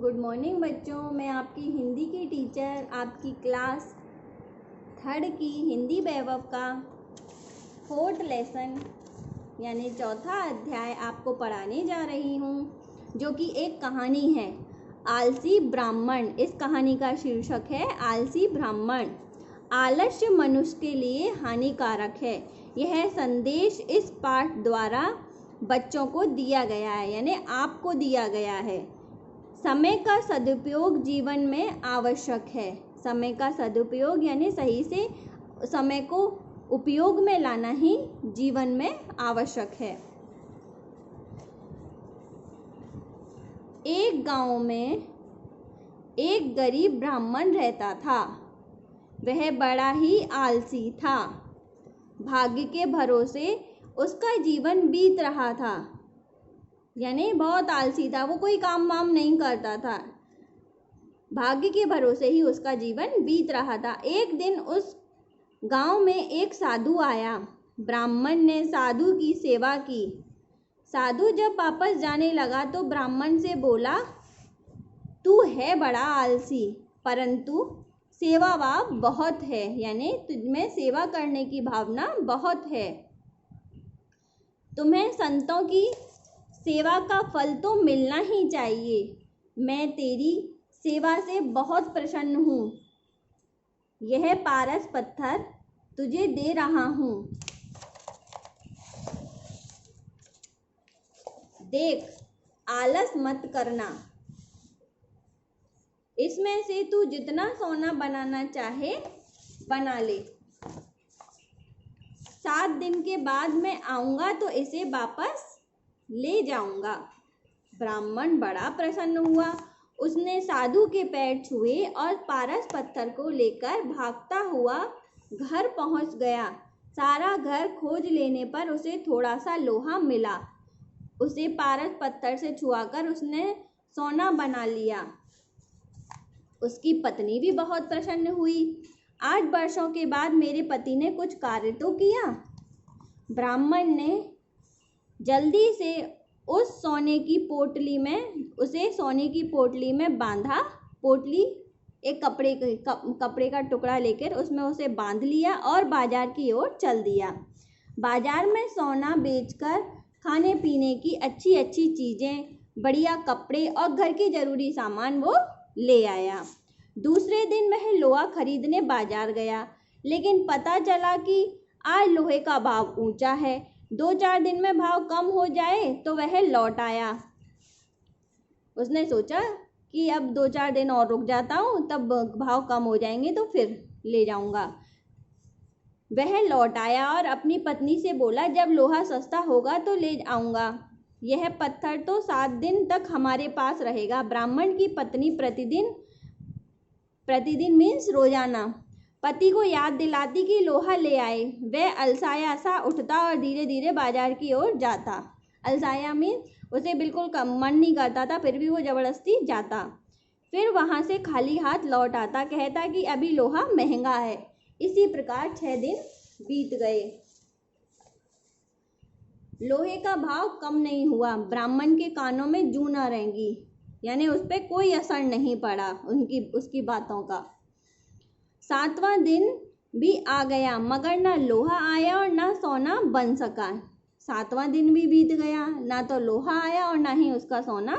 Good morning बच्चों। मैं आपकी हिंदी की टीचर आपकी क्लास 3rd की हिंदी वैभव का 4th लेसन यानी 4था अध्याय आपको पढ़ाने जा रही हूँ, जो कि एक कहानी है आलसी ब्राह्मण। इस कहानी का शीर्षक है आलसी ब्राह्मण। आलस्य मनुष्य के लिए हानिकारक है। यह संदेश इस पाठ द्वारा बच्चों को दिया गया है, यानी आपको दिया गया है। समय का सदुपयोग जीवन में आवश्यक है। समय का सदुपयोग यानी सही से समय को उपयोग में लाना ही जीवन में आवश्यक है। एक गांव में एक गरीब ब्राह्मण रहता था। वह बड़ा ही आलसी था। भाग्य के भरोसे उसका जीवन बीत रहा था, यानी बहुत आलसी था। वो कोई काम वाम नहीं करता था। भाग्य के भरोसे ही उसका जीवन बीत रहा था। एक दिन उस गांव में एक साधु आया। ब्राह्मण ने साधु की सेवा की। साधु जब वापस जाने लगा तो ब्राह्मण से बोला, तू है बड़ा आलसी, परंतु सेवा भाव बहुत है, यानी तुझमें सेवा करने की भावना बहुत है। तुम्हें संतों की सेवा का फल तो मिलना ही चाहिए। मैं तेरी सेवा से बहुत प्रसन्न हूँ। यह पारस पत्थर तुझे दे रहा हूँ। देख, आलस मत करना। इसमें से तू जितना सोना बनाना चाहे बना ले। 7 दिन के बाद मैं आऊँगा तो इसे वापस ले जाऊंगा। ब्राह्मण बड़ा प्रसन्न हुआ। उसने साधु के पैर छुए और पारस पत्थर को लेकर भागता हुआ घर पहुंच गया। सारा घर खोज लेने पर उसे थोड़ा सा लोहा मिला। उसे पारस पत्थर से छुआकर उसने सोना बना लिया। उसकी पत्नी भी बहुत प्रसन्न हुई। 8 वर्षों के बाद मेरे पति ने कुछ कार्य तो किया। ब्राह्मण ने जल्दी से उसे सोने की पोटली में बांधा। पोटली एक कपड़े का टुकड़ा लेकर उसमें उसे बांध लिया और बाजार की ओर चल दिया। बाजार में सोना बेचकर खाने पीने की अच्छी अच्छी चीजें, बढ़िया कपड़े और घर के जरूरी सामान वो ले आया। दूसरे दिन वह लोहा खरीदने बाजार गया, लेकिन पता चला कि आज लोहे का भाव ऊंचा है। 2-4 दिन में भाव कम हो जाए तो वह लौट आया। उसने सोचा कि अब 2-4 दिन और रुक जाता हूँ, तब भाव कम हो जाएंगे तो फिर ले जाऊंगा। वह लौट आया और अपनी पत्नी से बोला, जब लोहा सस्ता होगा तो ले आऊंगा। यह पत्थर तो 7 दिन तक हमारे पास रहेगा। ब्राह्मण की पत्नी प्रतिदिन मीन्स रोजाना पति को याद दिलाती कि लोहा ले आए। वह अलसाया सा उठता और धीरे धीरे बाजार की ओर जाता। अलसाया मीन्स उसे बिल्कुल मन नहीं करता था, फिर भी वो जबरदस्ती जाता। फिर वहां से खाली हाथ लौट आता, कहता कि अभी लोहा महंगा है। इसी प्रकार 6 दिन बीत गए। लोहे का भाव कम नहीं हुआ। ब्राह्मण के कानों में जूं न रेंगी, यानी उस पर कोई असर नहीं पड़ा उसकी बातों का। 7वां दिन भी आ गया, मगर ना लोहा आया और ना सोना बन सका। 7वां दिन भी बीत गया, ना तो लोहा आया और ना ही उसका सोना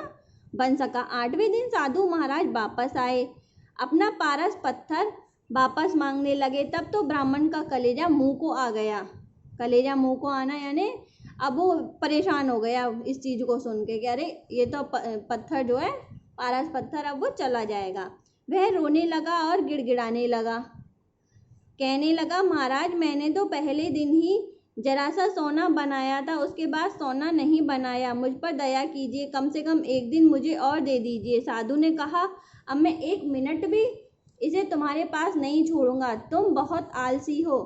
बन सका। 8वें दिन साधु महाराज वापस आए। अपना पारस पत्थर वापस मांगने लगे। तब तो ब्राह्मण का कलेजा मुंह को आ गया। कलेजा मुंह को आना यानी अब वो परेशान हो गया इस चीज को सुन के कि अरे ये तो पत्थर जो है पारस पत्थर अब वो चला जाएगा। वह रोने लगा और गिड़गिड़ाने लगा। कहने लगा, महाराज मैंने तो पहले दिन ही जरा सा सोना बनाया था, उसके बाद सोना नहीं बनाया। मुझ पर दया कीजिए, कम से कम एक दिन मुझे और दे दीजिए। साधु ने कहा, अब मैं 1 मिनट भी इसे तुम्हारे पास नहीं छोड़ूंगा। तुम बहुत आलसी हो।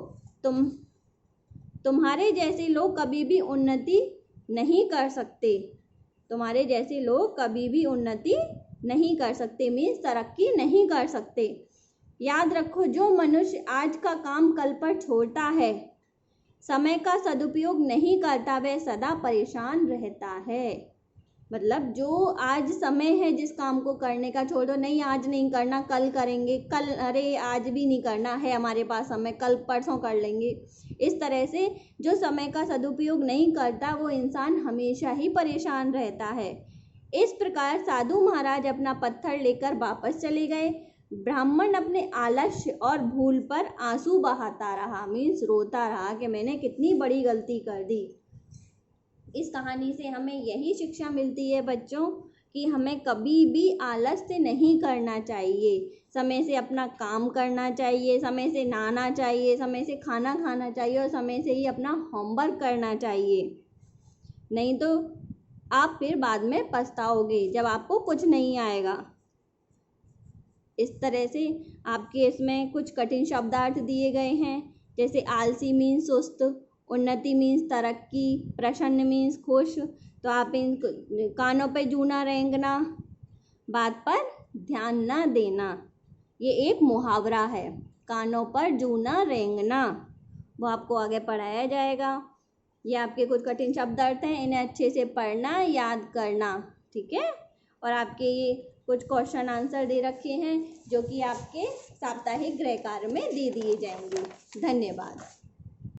तुम्हारे जैसे लोग कभी भी उन्नति नहीं कर सकते। तुम्हारे जैसे लोग कभी भी उन्नति नहीं कर सकते, मीन्स तरक्की नहीं कर सकते। याद रखो, जो मनुष्य आज का काम कल पर छोड़ता है, समय का सदुपयोग नहीं करता, वह सदा परेशान रहता है। मतलब जो आज समय है जिस काम को करने का, छोड़ो नहीं आज नहीं करना कल करेंगे, कल अरे आज भी नहीं करना है हमारे पास समय, कल परसों कर लेंगे। इस तरह से जो समय का सदुपयोग नहीं करता वो इंसान हमेशा ही परेशान रहता है। इस प्रकार साधु महाराज अपना पत्थर लेकर वापस चले गए। ब्राह्मण अपने आलस्य और भूल पर आंसू बहाता रहा, मीन्स रोता रहा कि मैंने कितनी बड़ी गलती कर दी। इस कहानी से हमें यही शिक्षा मिलती है बच्चों कि हमें कभी भी आलस्य नहीं करना चाहिए, समय से अपना काम करना चाहिए, समय से नहाना चाहिए, समय से खाना खाना चाहिए और समय से ही अपना होमवर्क करना चाहिए। नहीं तो आप फिर बाद में पछताओगे जब आपको कुछ नहीं आएगा। इस तरह से आपके इसमें कुछ कठिन शब्दार्थ दिए गए हैं, जैसे आलसी मीन्स सुस्त, उन्नति मीन्स तरक्की, प्रसन्न मीन्स खुश। तो आप इन कानों पे जूना रेंगना, बात पर ध्यान ना देना, ये एक मुहावरा है, कानों पर जूना रेंगना, वो आपको आगे पढ़ाया जाएगा। ये आपके कुछ कठिन शब्दार्थ हैं, इन्हें अच्छे से पढ़ना, याद करना, ठीक है। और आपके ये कुछ क्वेश्चन आंसर दे रखे हैं जो कि आपके साप्ताहिक गृह कार्य में दे दिए जाएंगे। धन्यवाद।